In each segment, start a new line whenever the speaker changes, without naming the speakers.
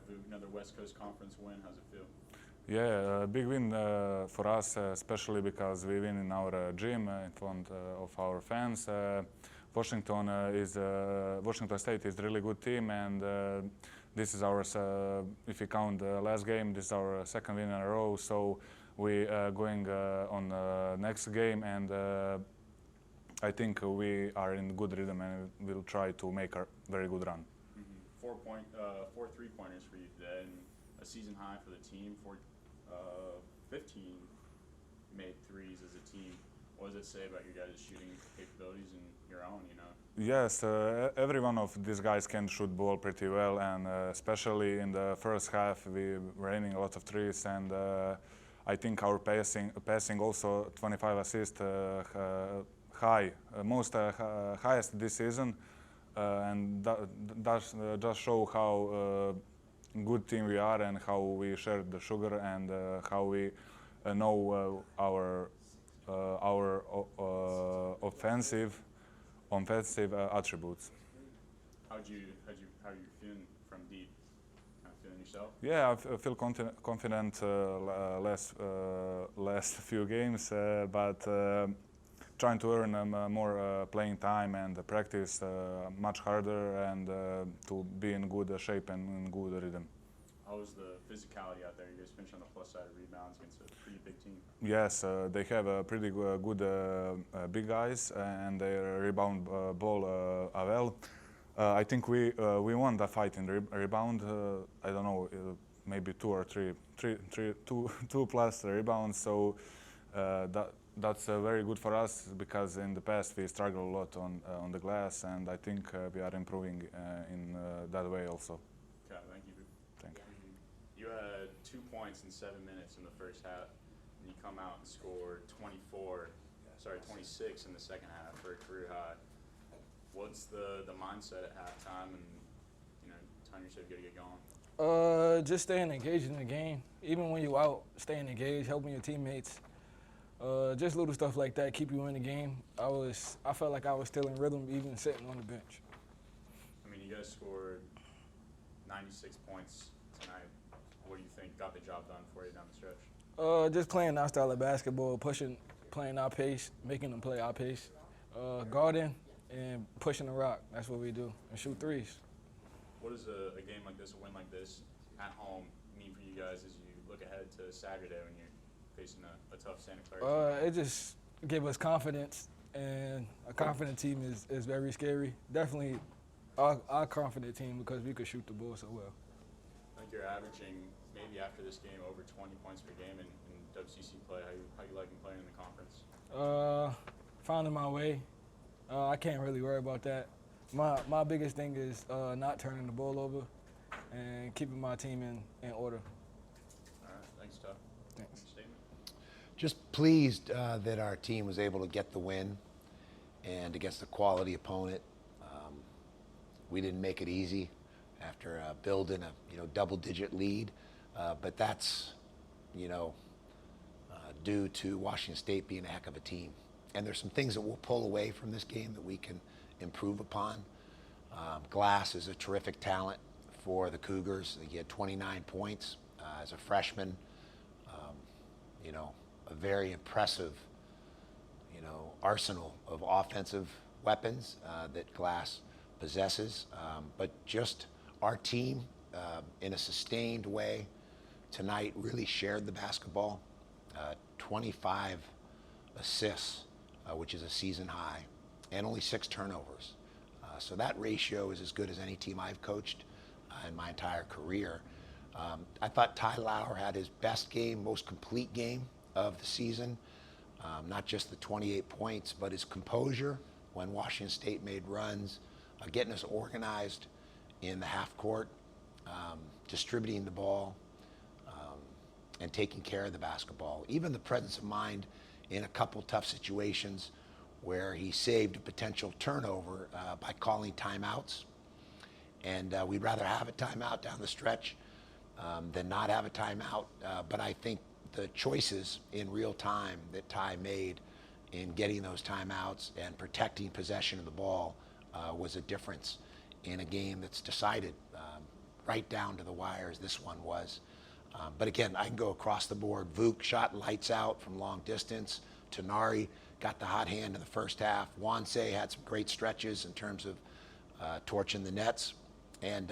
Vuk, another West Coast Conference win. How's it feel?
Yeah, a big win for us, especially because we win in our gym in front of our fans. Washington State is a really good team, and this is our, if you count the last game, this is our second win in a row. So we going on next game, and I think we are in good rhythm, and we'll try to make a very good run.
Mm-hmm. 4 3-pointers for you today, and a season high for the team. 15 made threes as a team. What does it say about your guys' shooting capabilities and your own, you know?
Yes, every one of these guys can shoot ball pretty well, and especially in the first half, we were aiming a lot of threes, and I think our passing also 25 assists, highest this season, and that just show how good team we are and how we share the sugar and how we know our offensive attributes.
How are you feeling from deep? Kind of feeling yourself?
Yeah, I feel confident last few games, but trying to earn more playing time and practice much harder and to be in good shape and in good rhythm.
How was the physicality out there? You guys finished on the plus side of rebounds against a pretty big team.
Yes, they have a pretty good big guys, and they rebound ball well. I think we won the fight in rebound. I don't know, maybe 2 or 3, 2 plus rebounds. So that's very good for us because in the past we struggled a lot on the glass, and I think we are improving in that way also.
Okay, thank you.
Thank you.
You had 2 points in 7 minutes in the first half, and you come out and score 26 in the second half for a career high. What's the mindset at halftime, and you know, telling yourself you got to get going?
Just staying engaged in the game. Even when you're out, staying engaged, helping your teammates. Just little stuff like that keep you in the game. I felt like I was still in rhythm, even sitting on the bench.
I mean, you guys scored 96 points tonight. What do you think got the job done for you down the stretch?
Just playing our style of basketball, playing our pace, making them play our pace, guarding and pushing the rock. That's what we do, and shoot threes.
What does a game like this, a win like this, at home mean for you guys as you look ahead to Saturday when you're facing a tough Santa Clara team?
It just gave us confidence, and a confident team is very scary. Definitely our confident team because we could shoot the ball so well.
I think you're averaging maybe after this game over 20 points per game in WCC play. How you liking playing in the conference?
Finding my way. I can't really worry about that. My biggest thing is not turning the ball over and keeping my team in order.
All right, thanks, Ty.
Thanks.
Statement?
Just pleased that our team was able to get the win and against a quality opponent. We didn't make it easy after building a double-digit lead, but that's due to Washington State being a heck of a team. And there's some things that we'll pull away from this game that we can improve upon. Glass is a terrific talent for the Cougars. He had 29 points as a freshman. A very impressive, arsenal of offensive weapons that Glass possesses. But just our team, in a sustained way, tonight really shared the basketball. 25 assists, which is a season high, and only 6 turnovers. So that ratio is as good as any team I've coached in my entire career. I thought Ty-Laur had his best game, most complete game of the season. Not just the 28 points, but his composure when Washington State made runs, getting us organized in the half court, distributing the ball, and taking care of the basketball. Even the presence of mind in a couple tough situations where he saved a potential turnover by calling timeouts. And we'd rather have a timeout down the stretch than not have a timeout. But I think the choices in real time that Ty made in getting those timeouts and protecting possession of the ball was a difference in a game that's decided right down to the wire as this one was. But again, I can go across the board. Vuk shot lights out from long distance. Tanari got the hot hand in the first half. Wanse had some great stretches in terms of torching the nets. And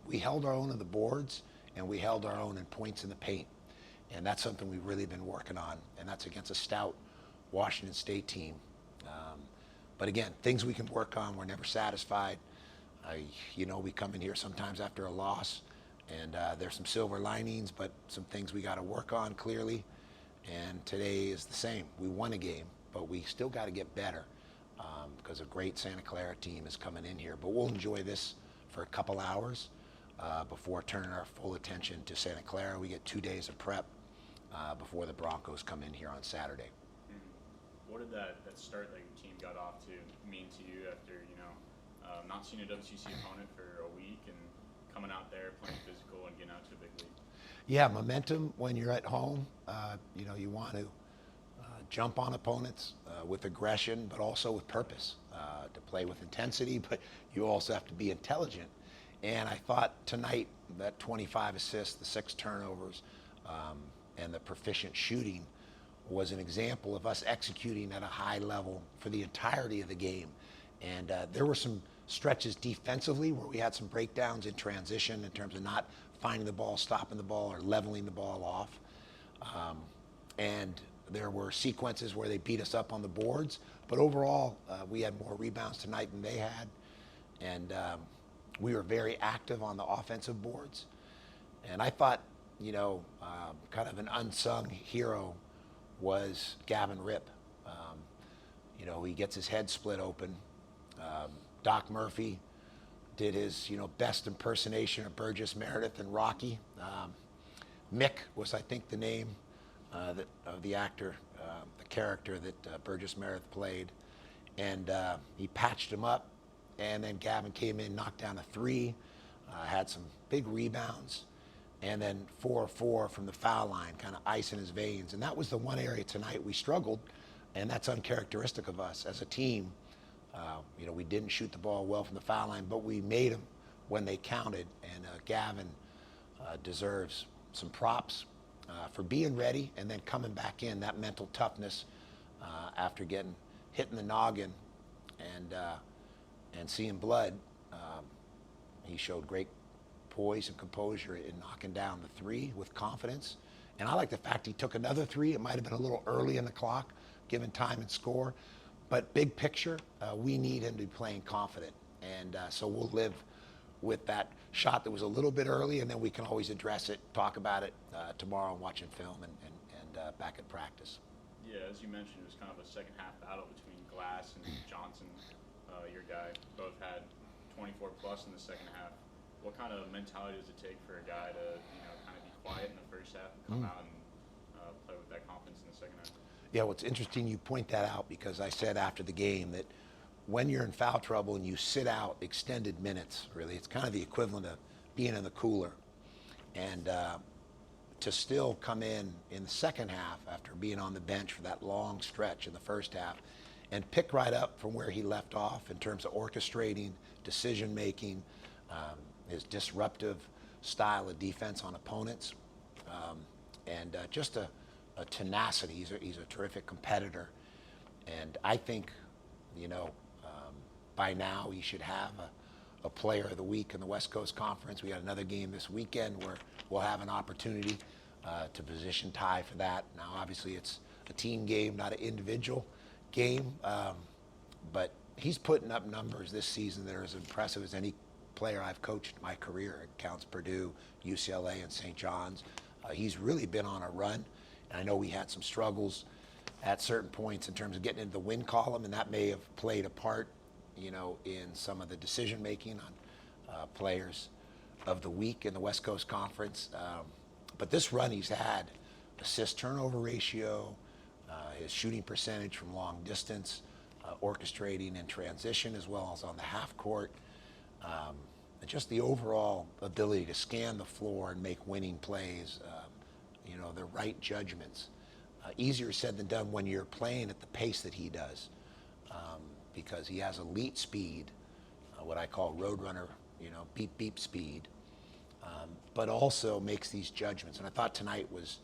we held our own on the boards, and we held our own in points in the paint. And that's something we've really been working on, and that's against a stout Washington State team. But again, things we can work on. We're never satisfied. We come in here sometimes after a loss, and there's some silver linings, but some things we got to work on clearly. And today is the same. We won a game, but we still got to get better because a great Santa Clara team is coming in here. But we'll enjoy this for a couple hours before turning our full attention to Santa Clara. We get 2 days of prep before the Broncos come in here on Saturday.
What did that start that your team got off to mean to you after, not seeing a WCC opponent for a week and coming out there, playing physical and getting out to a big league?
Yeah, momentum when you're at home. You want to jump on opponents with aggression, but also with purpose, to play with intensity, but you also have to be intelligent. And I thought tonight that 25 assists, the 6 turnovers, and the proficient shooting was an example of us executing at a high level for the entirety of the game. And there were some stretches defensively where we had some breakdowns in transition in terms of not finding the ball, stopping the ball, or leveling the ball off. And there were sequences where they beat us up on the boards. But overall, we had more rebounds tonight than they had. And we were very active on the offensive boards. And I thought, kind of an unsung hero was Gavin Ripp. He gets his head split open. Doc Murphy did his, best impersonation of Burgess Meredith and Rocky. Mick was, I think, the name of the actor, the character that Burgess Meredith played. And he patched him up. And then Gavin came in, knocked down a 3, had some big rebounds, and then 4-4 from the foul line, kind of ice in his veins. And that was the one area tonight we struggled, and that's uncharacteristic of us as a team. We didn't shoot the ball well from the foul line, but we made them when they counted. And Gavin deserves some props for being ready and then coming back in, that mental toughness after getting hit in the noggin and seeing blood. He showed great poise and composure in knocking down the 3 with confidence. And I like the fact he took another 3. It might have been a little early in the clock, given time and score. But big picture, we need him to be playing confident. And so we'll live with that shot that was a little bit early, and then we can always address it, talk about it tomorrow, watching film and back at practice.
Yeah, as you mentioned, it was kind of a second half battle between Glass and Johnson, your guy. Both had 24 plus in the second half. What kind of mentality does it take for a guy to, kind of be quiet in the first half and come out and play with that confidence in the second half?
Yeah, well, it's interesting you point that out, because I said after the game that when you're in foul trouble and you sit out extended minutes, really, it's kind of the equivalent of being in the cooler. And to still come in the second half after being on the bench for that long stretch in the first half and pick right up from where he left off in terms of orchestrating, decision-making, his disruptive style of defense on opponents, and just a tenacity. He's a terrific competitor. And I think, by now he should have a player of the week in the West Coast Conference. We got another game this weekend where we'll have an opportunity to position Ty for that. Now, obviously, it's a team game, not an individual game, but he's putting up numbers this season that are as impressive as any player I've coached in my career. It counts Purdue, UCLA, and St. John's. He's really been on a run, and I know we had some struggles at certain points in terms of getting into the win column, and that may have played a part, in some of the decision-making on players of the week in the West Coast Conference. But this run he's had, assist-turnover ratio, his shooting percentage from long distance, orchestrating in transition as well as on the half court, just the overall ability to scan the floor and make winning plays, the right judgments. Easier said than done when you're playing at the pace that he does, because he has elite speed, what I call roadrunner, beep, beep speed. but also makes these judgments. And I thought tonight was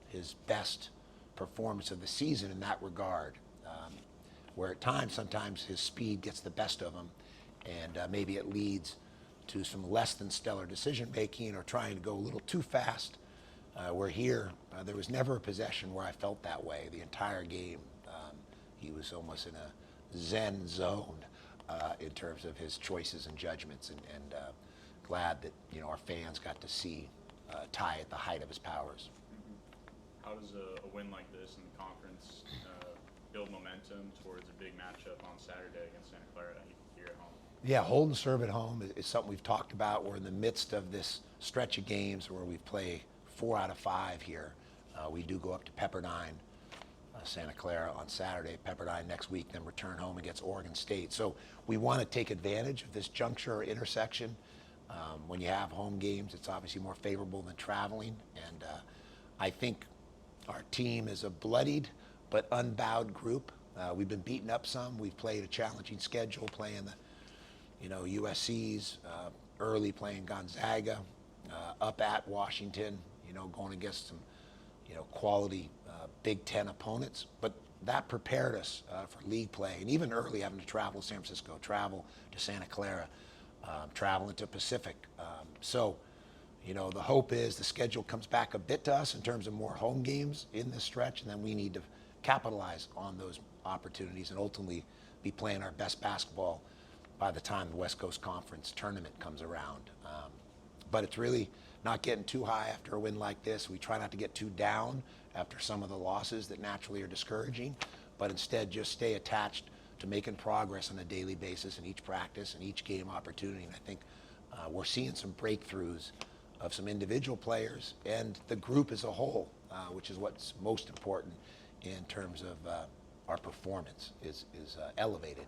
his best performance of the season in that regard, where at times, sometimes his speed gets the best of him, and maybe it leads to some less than stellar decision making or trying to go a little too fast. Where here, there was never a possession where I felt that way. The entire game, he was almost in a zen zone in terms of his choices and judgments, and glad that our fans got to see Ty at the height of his powers.
How does a win like this in the conference build momentum towards a big matchup on Saturday against Santa Clara here at home?
Yeah, hold and serve at home is something we've talked about. We're in the midst of this stretch of games where we play 4 out of 5 here. We do go up to Pepperdine, Santa Clara on Saturday, Pepperdine next week, then return home against Oregon State. So we want to take advantage of this juncture or intersection. When you have home games, it's obviously more favorable than traveling. And I think our team is a bloodied but unbowed group. We've been beaten up some. We've played a challenging schedule, playing the USC's, early playing Gonzaga, up at Washington, going against some quality Big Ten opponents. But that prepared us for league play, and even early having to travel to San Francisco, travel to Santa Clara, travel into Pacific. So the hope is the schedule comes back a bit to us in terms of more home games in this stretch, and then we need to capitalize on those opportunities and ultimately be playing our best basketball by the time the West Coast Conference tournament comes around. But it's really not getting too high after a win like this. We try not to get too down after some of the losses that naturally are discouraging, but instead just stay attached to making progress on a daily basis in each practice and each game opportunity. And I think we're seeing some breakthroughs of some individual players and the group as a whole, which is what's most important in terms of our performance is elevated